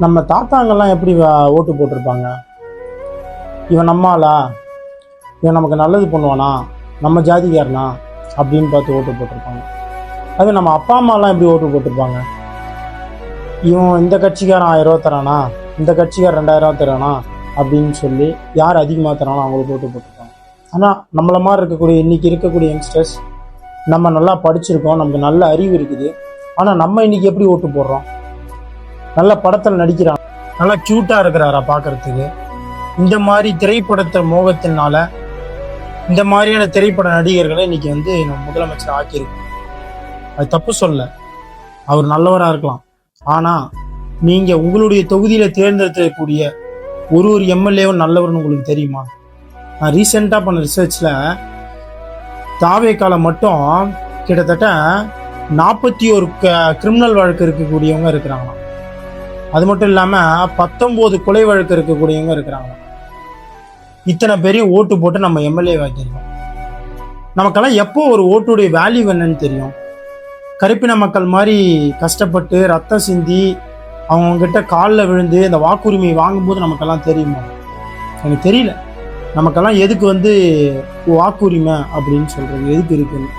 நம்ம தாத்தாங்கெல்லாம் எப்படி ஓட்டு போட்டிருப்பாங்க? இவன் நம்மாளா, இவன் நமக்கு நல்லது பண்ணுவானா, நம்ம ஜாதிக்காரனா அப்படின்னு பார்த்து ஓட்டு போட்டிருப்பாங்க. அது நம்ம அப்பா அம்மாலாம் எப்படி ஓட்டு போட்டிருப்பாங்க? இவன் இந்த கட்சிக்காரன் 1000 ரூபா தரானா, இந்த கட்சிக்காரன் 2000 ரூபா தரானா அப்படின்னு சொல்லி யார் அதிகமாக தரானோ அவங்களுக்கு ஓட்டு போட்டிருப்பாங்க. ஆனால் நம்மள மாதிரி இருக்கக்கூடிய இன்னைக்கு இருக்கக்கூடிய யங்ஸ்டர்ஸ், நம்ம நல்லா படிச்சிருக்கோம், நமக்கு நல்ல அறிவு இருக்குது, ஆனால் நம்ம இன்னைக்கு எப்படி ஓட்டு போடுறோம்? நல்ல படத்தில் நடிக்கிறான், நல்லா க்யூட்டாக இருக்கிறாரா பார்க்கறதுக்கு? இந்த மாதிரி திரைப்படத்தை மோகத்தினால இந்த மாதிரியான திரைப்பட நடிகர்களை இன்னைக்கு நம்ம முதலமைச்சர் ஆக்கியிருக்கோம். அது தப்பு சொல்ல, அவர் நல்லவராக இருக்கலாம். ஆனால் நீங்கள் உங்களுடைய தொகுதியில் தேர்ந்தெடுக்கக்கூடிய ஒரு எம்எல்ஏவும் நல்லவர்னு உங்களுக்கு தெரியுமா? நான் ரீசெண்டாக பண்ண ரிசர்ச்சில் தாவேக்கால மட்டும் கிட்டத்தட்ட 41 கிரிமினல் வழக்கு இருக்கக்கூடியவங்க இருக்கிறாங்களாம். அது மட்டும் இல்லாமல் 19 கொலை வழக்கு இருக்கக்கூடியவங்க இருக்கிறாங்களாம். இத்தனை பேரையும் ஓட்டு போட்டு நம்ம எம்எல்ஏ வாக்கியிருக்கோம். நமக்கெல்லாம் எப்போ ஒரு ஓட்டுடைய வேல்யூ என்னன்னு தெரியும்? கருப்பின மக்கள் மாதிரி கஷ்டப்பட்டு ரத்தம் சிந்தி அவங்கக்கிட்ட காலில் விழுந்து அந்த வாக்குரிமையை வாங்கும்போது நமக்கெல்லாம் தெரியுமா? எனக்கு தெரியல. நமக்கெல்லாம் எதுக்கு வாக்குரிமை அப்படின்னு சொல்கிறது எதுக்கு இருக்குன்னு.